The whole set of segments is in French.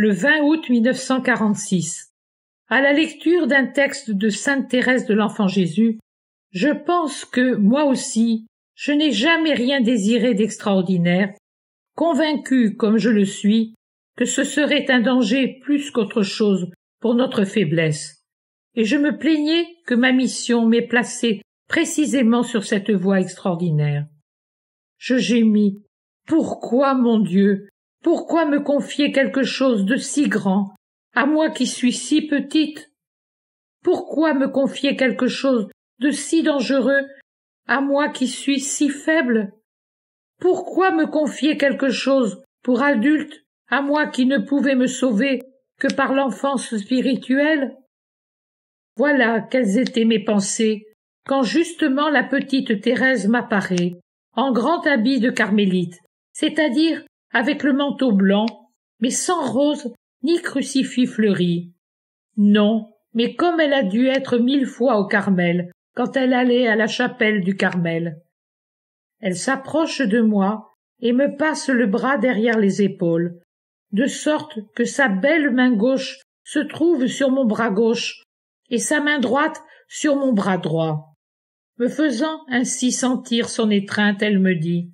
Le 20 août 1946. À la lecture d'un texte de sainte Thérèse de l'Enfant Jésus, je pense que, moi aussi, je n'ai jamais rien désiré d'extraordinaire, convaincu, comme je le suis, que ce serait un danger plus qu'autre chose pour notre faiblesse. Et je me plaignais que ma mission m'ait placé précisément sur cette voie extraordinaire. Je gémis. Pourquoi, mon Dieu, pourquoi me confier quelque chose de si grand, à moi qui suis si petite? Pourquoi me confier quelque chose de si dangereux, à moi qui suis si faible? Pourquoi me confier quelque chose pour adulte, à moi qui ne pouvais me sauver que par l'enfance spirituelle? Voilà quelles étaient mes pensées, quand justement la petite Thérèse m'apparaît, en grand habit de carmélite, c'est-à-dire avec le manteau blanc, mais sans rose ni crucifix fleuri. Non, mais comme elle a dû être 1000 fois au Carmel, quand elle allait à la chapelle du Carmel. Elle s'approche de moi et me passe le bras derrière les épaules, de sorte que sa belle main gauche se trouve sur mon bras gauche et sa main droite sur mon bras droit. Me faisant ainsi sentir son étreinte, elle me dit: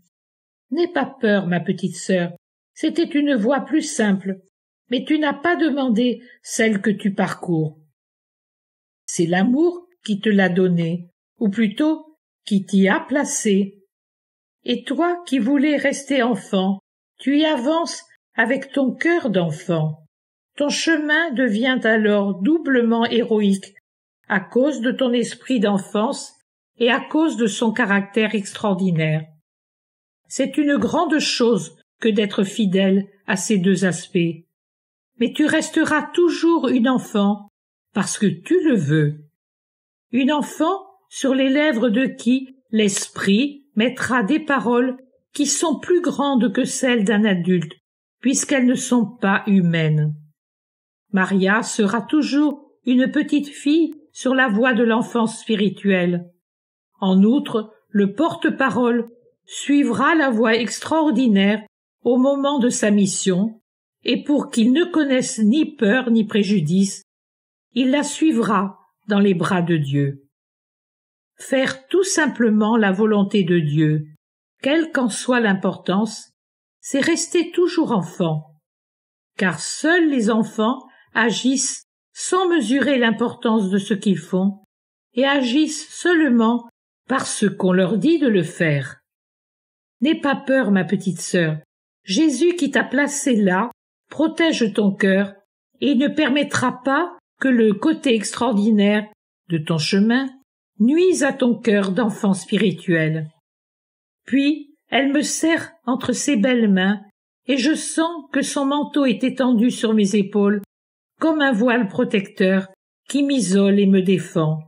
« N'aie pas peur, ma petite sœur, c'était une voie plus simple, mais tu n'as pas demandé celle que tu parcours. C'est l'amour qui te l'a donnée, ou plutôt qui t'y a placé. Et toi qui voulais rester enfant, tu y avances avec ton cœur d'enfant. Ton chemin devient alors doublement héroïque, à cause de ton esprit d'enfance et à cause de son caractère extraordinaire. C'est une grande chose que d'être fidèle à ces deux aspects. Mais tu resteras toujours une enfant, parce que tu le veux. Une enfant sur les lèvres de qui l'esprit mettra des paroles qui sont plus grandes que celles d'un adulte, puisqu'elles ne sont pas humaines. Maria sera toujours une petite fille sur la voie de l'enfance spirituelle. En outre, le porte-parole suivra la voie extraordinaire au moment de sa mission, et pour qu'il ne connaisse ni peur ni préjudice, il la suivra dans les bras de Dieu. Faire tout simplement la volonté de Dieu, quelle qu'en soit l'importance, c'est rester toujours enfant, car seuls les enfants agissent sans mesurer l'importance de ce qu'ils font, et agissent seulement parce qu'on leur dit de le faire. N'aie pas peur, ma petite sœur, Jésus qui t'a placé là protège ton cœur et il ne permettra pas que le côté extraordinaire de ton chemin nuise à ton cœur d'enfant spirituel. Puis, elle me serre entre ses belles mains et je sens que son manteau est étendu sur mes épaules comme un voile protecteur qui m'isole et me défend.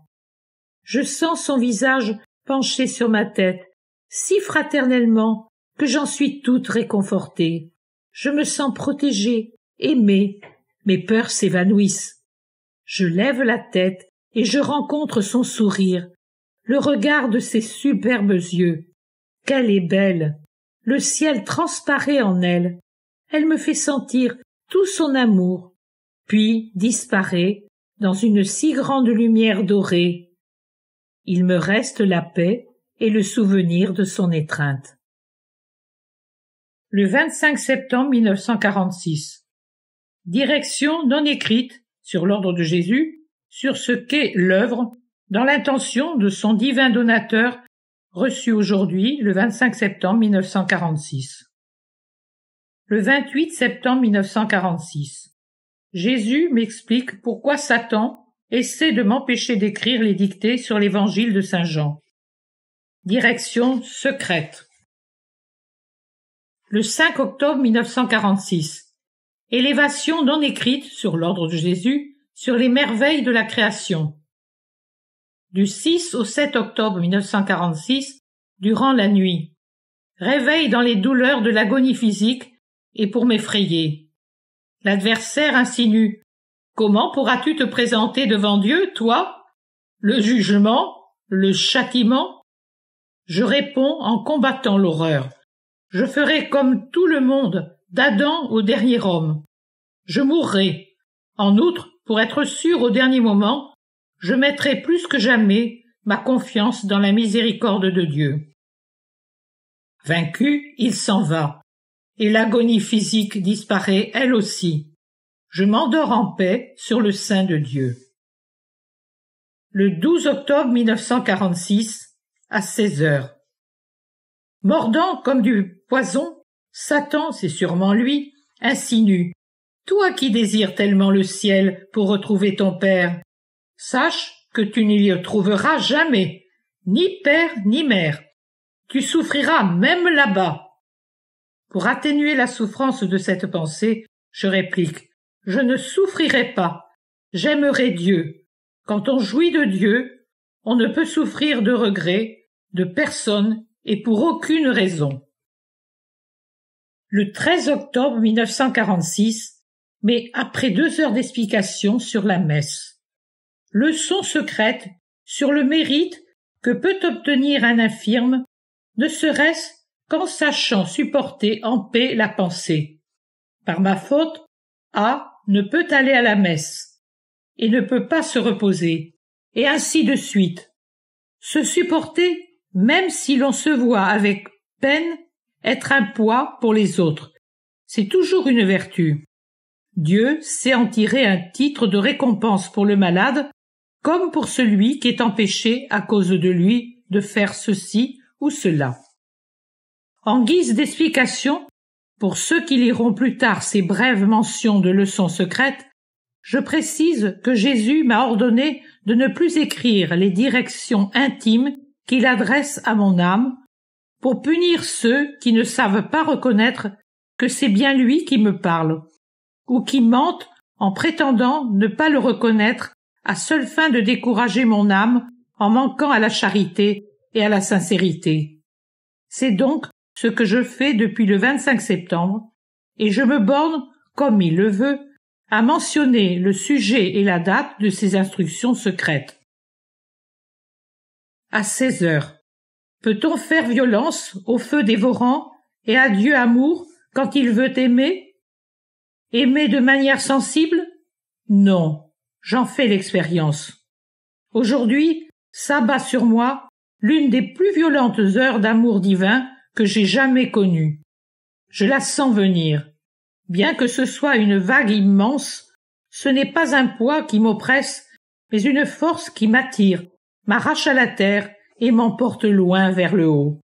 Je sens son visage penché sur ma tête, si fraternellement que j'en suis toute réconfortée. Je me sens protégée, aimée, mes peurs s'évanouissent. Je lève la tête et je rencontre son sourire, le regard de ses superbes yeux. Qu'elle est belle! Le ciel transparaît en elle. Elle me fait sentir tout son amour, puis disparaît dans une si grande lumière dorée. Il me reste la paix et le souvenir de son étreinte. Le 25 septembre 1946. Direction non écrite, sur l'ordre de Jésus, sur ce qu'est l'œuvre, dans l'intention de son divin donateur, reçu aujourd'hui, le 25 septembre 1946. Le 28 septembre 1946. Jésus m'explique pourquoi Satan essaie de m'empêcher d'écrire les dictées sur l'évangile de Saint Jean. Direction secrète. Le 5 octobre 1946. Élévation non écrite, sur l'ordre de Jésus, sur les merveilles de la création. Du 6 au 7 octobre 1946, durant la nuit. Réveil dans les douleurs de l'agonie physique et pour m'effrayer. L'adversaire insinue: « Comment pourras-tu te présenter devant Dieu, toi? Le jugement, le châtiment ?» Je réponds en combattant l'horreur. Je ferai comme tout le monde, d'Adam au dernier homme. je mourrai. En outre, pour être sûr au dernier moment, je mettrai plus que jamais ma confiance dans la miséricorde de Dieu. Vaincu, il s'en va, et l'agonie physique disparaît elle aussi. Je m'endors en paix sur le sein de Dieu. Le 12 octobre 1946, à 16 heures. Mordant comme du poison, Satan, c'est sûrement lui, insinue. Toi qui désires tellement le ciel pour retrouver ton père, sache que tu n'y le trouveras jamais, ni père ni mère. Tu souffriras même là-bas. Pour atténuer la souffrance de cette pensée, je réplique, je ne souffrirai pas, j'aimerai Dieu. Quand on jouit de Dieu, on ne peut souffrir de regret, de personne et pour aucune raison. Le 13 octobre 1946, mais après 2 heures d'explication sur la messe. Leçon secrète sur le mérite que peut obtenir un infirme, ne serait-ce qu'en sachant supporter en paix la pensée. Par ma faute, A ne peut aller à la messe et ne peut pas se reposer, et ainsi de suite. Se supporter, même si l'on se voit avec peine être un poids pour les autres, c'est toujours une vertu. Dieu sait en tirer un titre de récompense pour le malade, comme pour celui qui est empêché à cause de lui de faire ceci ou cela. En guise d'explication, pour ceux qui liront plus tard ces brèves mentions de leçons secrètes, je précise que Jésus m'a ordonné de ne plus écrire les directions intimes qu'il adresse à mon âme, pour punir ceux qui ne savent pas reconnaître que c'est bien lui qui me parle, ou qui mentent en prétendant ne pas le reconnaître à seule fin de décourager mon âme en manquant à la charité et à la sincérité. C'est donc ce que je fais depuis le 25 septembre, et je me borne, comme il le veut, à mentionner le sujet et la date de ces instructions secrètes. À 16 heures. Peut-on faire violence au feu dévorant et à Dieu amour quand il veut aimer? Aimer de manière sensible? Non, j'en fais l'expérience. Aujourd'hui, s'abat sur moi l'une des plus violentes heures d'amour divin que j'ai jamais connues. Je la sens venir. Bien que ce soit une vague immense, ce n'est pas un poids qui m'oppresse, mais une force qui m'attire, m'arrache à la terre et m'emporte loin vers le haut.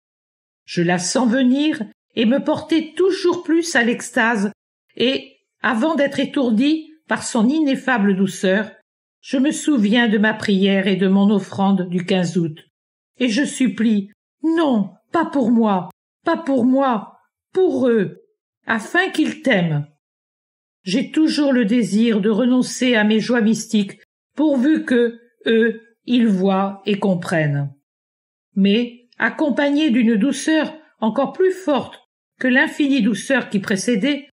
Je la sens venir et me porter toujours plus à l'extase, et, avant d'être étourdi par son ineffable douceur, je me souviens de ma prière et de mon offrande du 15 août, et je supplie, non, pas pour moi, pour eux, afin qu'ils t'aiment. J'ai toujours le désir de renoncer à mes joies mystiques, pourvu que, eux, ils voient et comprennent. Mais, accompagné d'une douceur encore plus forte que l'infinie douceur qui précédait,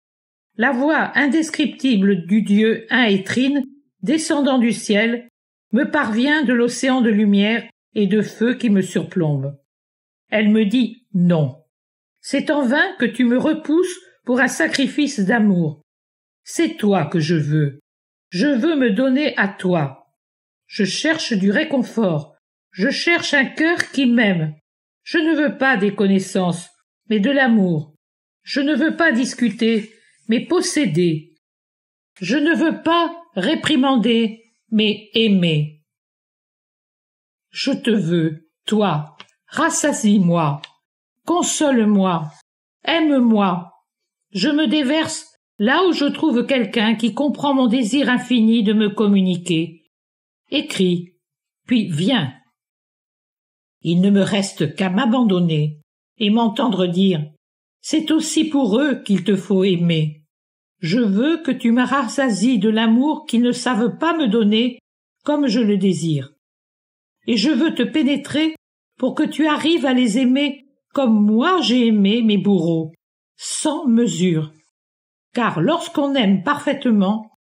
la voix indescriptible du Dieu un et trine, descendant du ciel, me parvient de l'océan de lumière et de feu qui me surplombe. Elle me dit non. C'est en vain que tu me repousses pour un sacrifice d'amour. C'est toi que je veux. Je veux me donner à toi. Je cherche du réconfort. Je cherche un cœur qui m'aime. Je ne veux pas des connaissances, mais de l'amour. Je ne veux pas discuter, mais posséder. Je ne veux pas réprimander, mais aimer. Je te veux, toi, rassasie-moi, console-moi, aime-moi. Je me déverse là où je trouve quelqu'un qui comprend mon désir infini de me communiquer. Écris, puis viens. Il ne me reste qu'à m'abandonner et m'entendre dire « C'est aussi pour eux qu'il te faut aimer. Je veux que tu me rassasies de l'amour qu'ils ne savent pas me donner comme je le désire. Et je veux te pénétrer pour que tu arrives à les aimer comme moi j'ai aimé mes bourreaux, sans mesure. Car lorsqu'on aime parfaitement,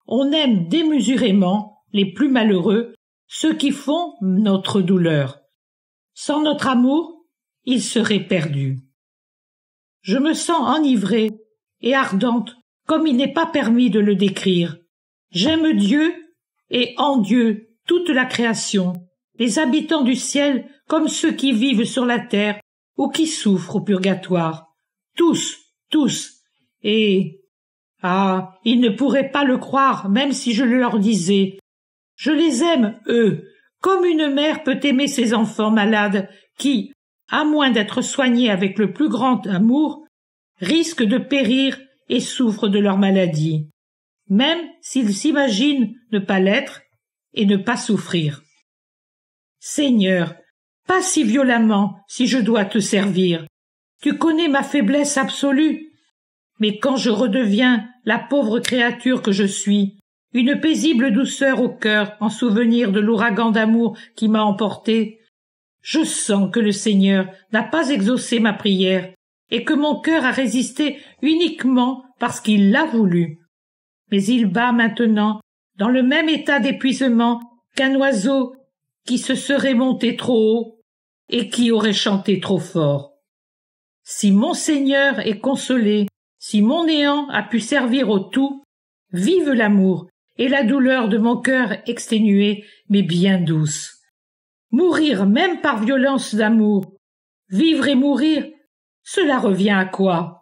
on aime démesurément les plus malheureux, ceux qui font notre douleur. Sans notre amour, ils seraient perdus. Je me sens enivrée et ardente comme il n'est pas permis de le décrire. J'aime Dieu et en Dieu toute la création, les habitants du ciel comme ceux qui vivent sur la terre ou qui souffrent au purgatoire. Tous, tous. Et, ils ne pourraient pas le croire même si je le leur disais. Je les aime, eux, comme une mère peut aimer ses enfants malades qui, à moins d'être soignés avec le plus grand amour, risquent de périr et souffrent de leur maladie, même s'ils s'imaginent ne pas l'être et ne pas souffrir. Seigneur, pas si violemment si je dois te servir. Tu connais ma faiblesse absolue. Mais quand je redeviens la pauvre créature que je suis, une paisible douceur au cœur en souvenir de l'ouragan d'amour qui m'a emporté, je sens que le Seigneur n'a pas exaucé ma prière et que mon cœur a résisté uniquement parce qu'il l'a voulu. Mais il bat maintenant dans le même état d'épuisement qu'un oiseau qui se serait monté trop haut et qui aurait chanté trop fort. Si mon Seigneur est consolé, si mon néant a pu servir au tout, vive l'amour et la douleur de mon cœur exténué mais bien douce. Mourir même par violence d'amour, vivre et mourir, cela revient à quoi?